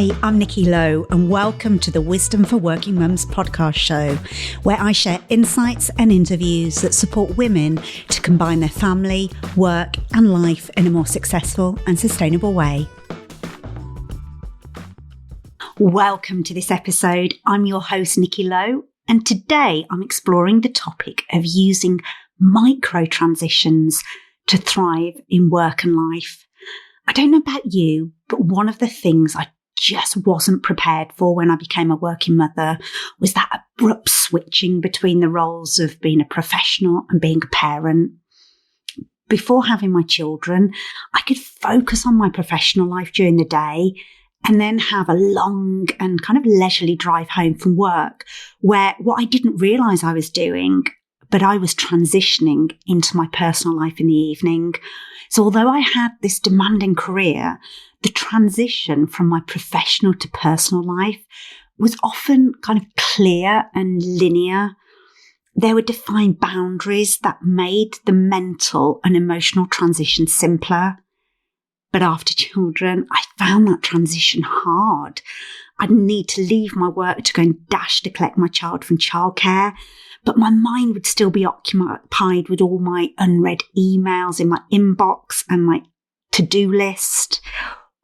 Hi, I'm Nikki Lowe, and welcome to the Wisdom for Working Mums podcast show, where I share insights and interviews that support women to combine their family, work, and life in a more successful and sustainable way. Welcome to this episode. I'm your host, Nikki Lowe, and today I'm exploring the topic of using micro transitions to thrive in work and life. I don't know about you, but one of the things I just wasn't prepared for when I became a working mother was that abrupt switching between the roles of being a professional and being a parent. Before having my children, I could focus on my professional life during the day and then have a long and kind of leisurely drive home from work, where what I didn't realise I was doing, but I was transitioning into my personal life in the evening. So although I had this demanding career, the transition from my professional to personal life was often kind of clear and linear. There were defined boundaries that made the mental and emotional transition simpler. But after children, I found that transition hard. I'd need to leave my work to go and dash to collect my child from childcare, but my mind would still be occupied with all my unread emails in my inbox and my to-do list.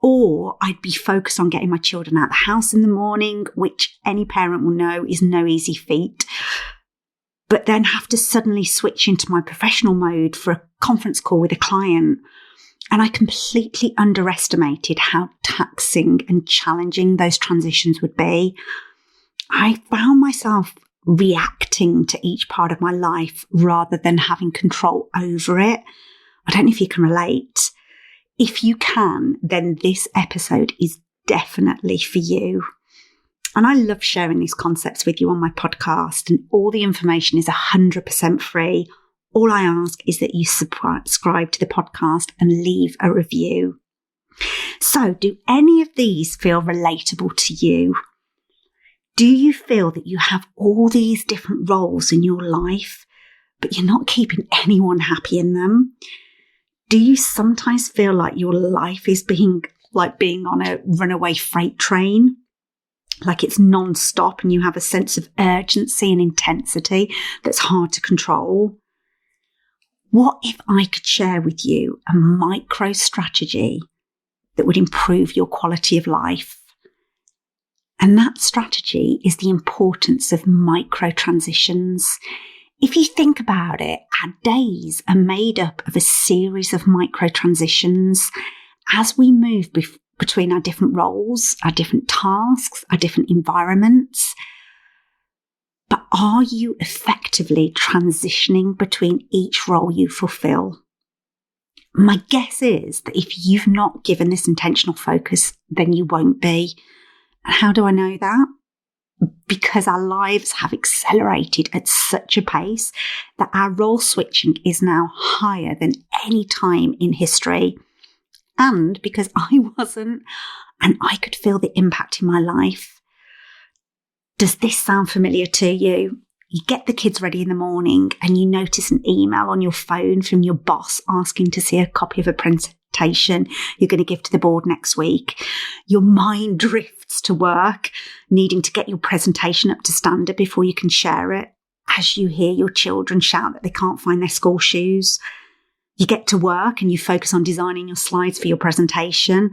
Or I'd be focused on getting my children out of the house in the morning, which any parent will know is no easy feat. But then have to suddenly switch into my professional mode for a conference call with a client. And I completely underestimated how taxing and challenging those transitions would be. I found myself reacting to each part of my life rather than having control over it. I don't know if you can relate. If you can, then this episode is definitely for you. And I love sharing these concepts with you on my podcast, and all the information is 100% free. All I ask is that you subscribe to the podcast and leave a review. So, do any of these feel relatable to you? Do you feel that you have all these different roles in your life, but you're not keeping anyone happy in them? Do you sometimes feel like your life is being on a runaway freight train? Like it's non-stop and you have a sense of urgency and intensity that's hard to control? What if I could share with you a micro strategy that would improve your quality of life? And that strategy is the importance of micro transitions. If you think about it, our days are made up of a series of micro transitions as we move between our different roles, our different tasks, our different environments. But are you effectively transitioning between each role you fulfill? My guess is that if you've not given this intentional focus, then you won't be. And how do I know that? Because our lives have accelerated at such a pace that our role switching is now higher than any time in history. And because I wasn't, and I could feel the impact in my life. Does this sound familiar to you? You get the kids ready in the morning and you notice an email on your phone from your boss asking to see a copy of a presentation you're going to give to the board next week. Your mind drifts to work, needing to get your presentation up to standard before you can share it, as you hear your children shout that they can't find their school shoes. You get to work and you focus on designing your slides for your presentation,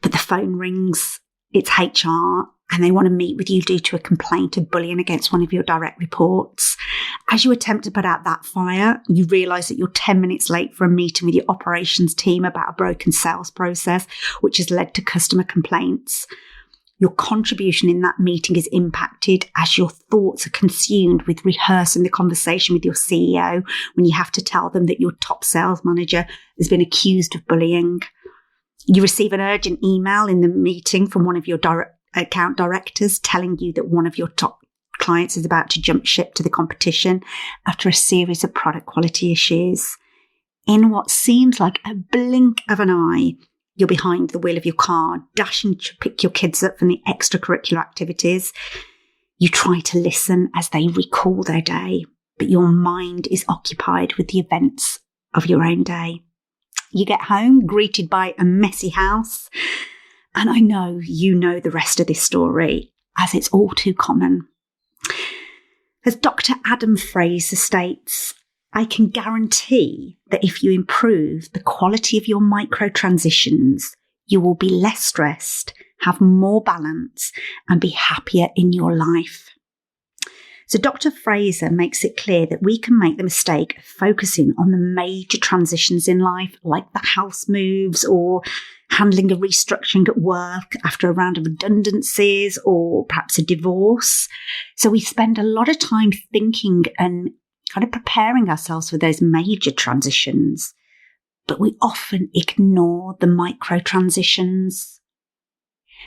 but the phone rings, it's HR, and they want to meet with you due to a complaint of bullying against one of your direct reports. As you attempt to put out that fire, you realise that you're 10 minutes late for a meeting with your operations team about a broken sales process, which has led to customer complaints. Your contribution in that meeting is impacted as your thoughts are consumed with rehearsing the conversation with your CEO when you have to tell them that your top sales manager has been accused of bullying. You receive an urgent email in the meeting from one of your account directors telling you that one of your top clients is about to jump ship to the competition after a series of product quality issues. In what seems like a blink of an eye, you're behind the wheel of your car, dashing to pick your kids up from the extracurricular activities. You try to listen as they recall their day, but your mind is occupied with the events of your own day. You get home greeted by a messy house, And I know you know the rest of this story, as it's all too common. As Dr. Adam Fraser states, I can guarantee that if you improve the quality of your micro transitions, you will be less stressed, have more balance, and be happier in your life. So Dr. Fraser makes it clear that we can make the mistake of focusing on the major transitions in life, like the house moves or handling a restructuring at work after a round of redundancies or perhaps a divorce. So we spend a lot of time thinking and kind of preparing ourselves for those major transitions, but we often ignore the micro transitions.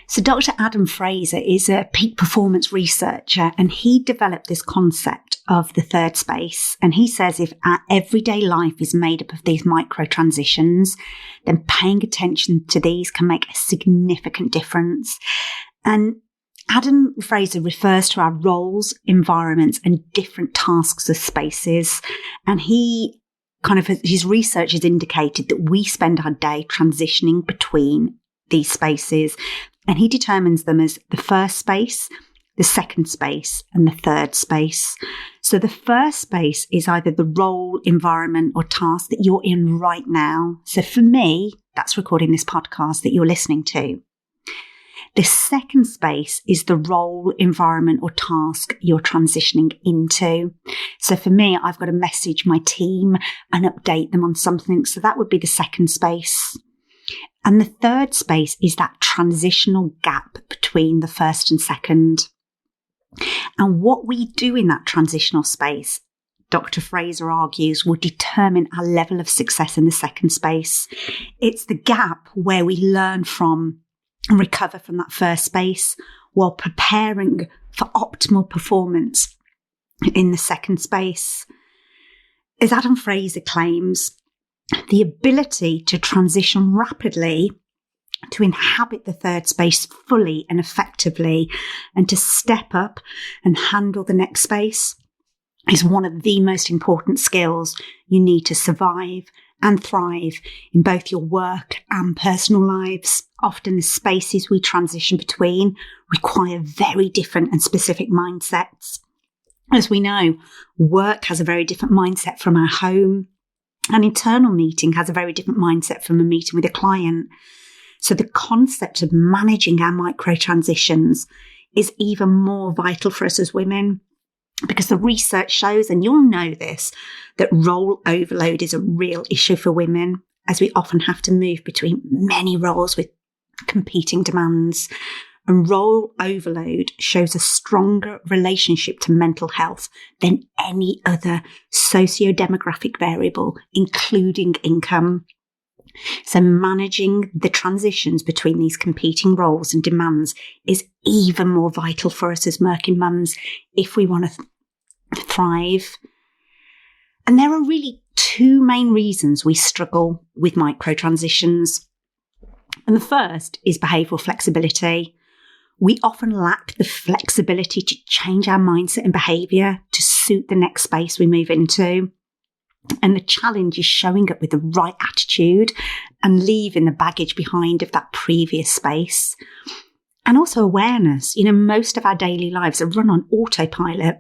So Dr. Adam Fraser is a peak performance researcher, and he developed this concept of the third space. And he says if our everyday life is made up of these micro transitions, then paying attention to these can make a significant difference. And Adam Fraser refers to our roles, environments, and different tasks as spaces. And his research has indicated that we spend our day transitioning between these spaces. And he determines them as the first space, the second space, and the third space. So the first space is either the role, environment, or task that you're in right now. So for me, that's recording this podcast that you're listening to. The second space is the role, environment, or task you're transitioning into. So for me, I've got to message my team and update them on something. So that would be the second space. And the third space is that transitional gap between the first and second. And what we do in that transitional space, Dr. Fraser argues, will determine our level of success in the second space. It's the gap where we learn from and recover from that first space while preparing for optimal performance in the second space. As Adam Fraser claims, the ability to transition rapidly, to inhabit the third space fully and effectively, and to step up and handle the next space is one of the most important skills you need to survive and thrive in both your work and personal lives. Often the spaces we transition between require very different and specific mindsets. As we know, work has a very different mindset from our home. An internal meeting has a very different mindset from a meeting with a client. So the concept of managing our micro transitions is even more vital for us as women, because the research shows, and you'll know this, that role overload is a real issue for women, as we often have to move between many roles with competing demands. And role overload shows a stronger relationship to mental health than any other socio-demographic variable, including income. So managing the transitions between these competing roles and demands is even more vital for us as working mums if we want to thrive. And there are really two main reasons we struggle with micro transitions. And the first is behavioural flexibility. We often lack the flexibility to change our mindset and behaviour to suit the next space we move into. And the challenge is showing up with the right attitude and leaving the baggage behind of that previous space. And also awareness. Most of our daily lives are run on autopilot.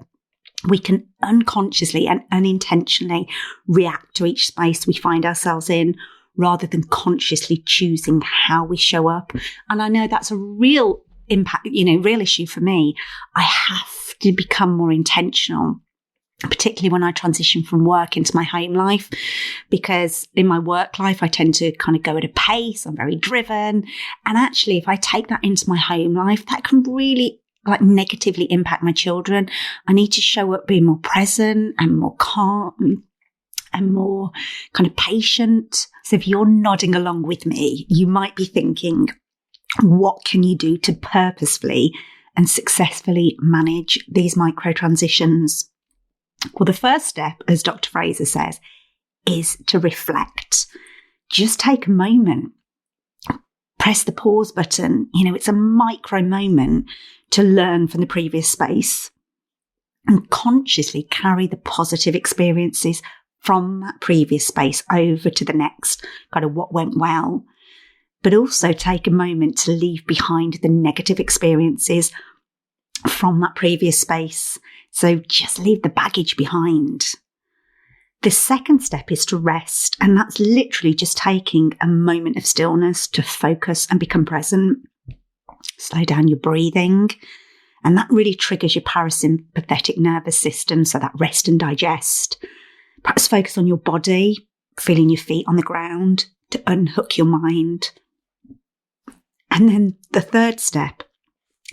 We can unconsciously and unintentionally react to each space we find ourselves in, rather than consciously choosing how we show up. And I know that's a real impact, real issue for me. I have to become more intentional, particularly when I transition from work into my home life, because in my work life, I tend to kind of go at a pace. I'm very driven. And actually, if I take that into my home life, that can really negatively impact my children. I need to show up being more present and more calm and more kind of patient. So if you're nodding along with me, you might be thinking, what can you do to purposefully and successfully manage these micro transitions? Well, the first step, as Dr. Fraser says, is to reflect. Just take a moment, press the pause button. It's a micro moment to learn from the previous space and consciously carry the positive experiences from that previous space over to the next, kind of what went well. but also take a moment to leave behind the negative experiences from that previous space. So just leave the baggage behind. The second step is to rest, and that's literally just taking a moment of stillness to focus and become present. Slow down your breathing, and that really triggers your parasympathetic nervous system, so that rest and digest. Perhaps focus on your body, feeling your feet on the ground to unhook your mind. And then the third step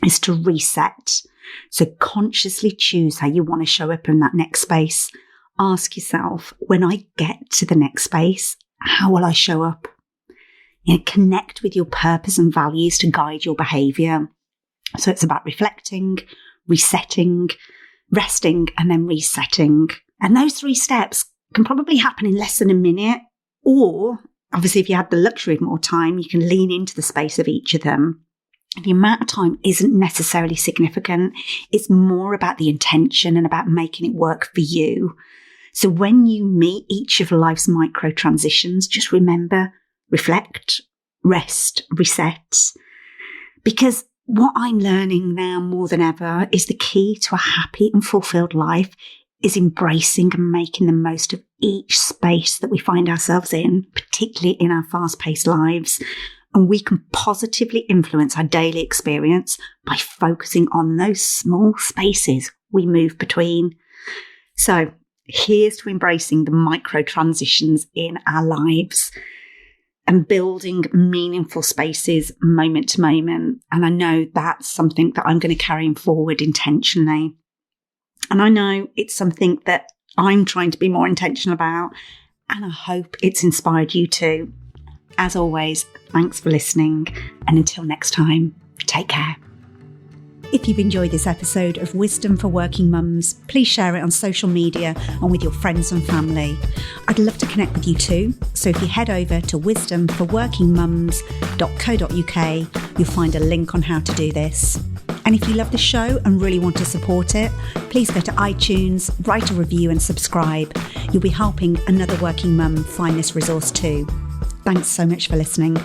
is to reset. So consciously choose how you want to show up in that next space. Ask yourself, when I get to the next space, how will I show up? Connect with your purpose and values to guide your behaviour. So it's about reflecting, resetting, resting, and then resetting. And those 3 steps can probably happen in less than a minute, or obviously if you had the luxury of more time, you can lean into the space of each of them. The amount of time isn't necessarily significant. It's more about the intention and about making it work for you. So when you meet each of life's micro transitions, just remember, reflect, rest, reset. Because what I'm learning now more than ever is the key to a happy and fulfilled life is embracing and making the most of each space that we find ourselves in, particularly in our fast-paced lives. And we can positively influence our daily experience by focusing on those small spaces we move between. So here's to embracing the micro transitions in our lives and building meaningful spaces moment to moment. And I know that's something that I'm going to carry forward intentionally. And I know it's something that I'm trying to be more intentional about, and I hope it's inspired you too. As always, thanks for listening, and until next time, take care. If you've enjoyed this episode of Wisdom for Working Mums, please share it on social media and with your friends and family. I'd love to connect with you too, so if you head over to wisdomforworkingmums.co.uk, you'll find a link on how to do this. And if you love the show and really want to support it, please go to iTunes, write a review and subscribe. You'll be helping another working mum find this resource too. Thanks so much for listening.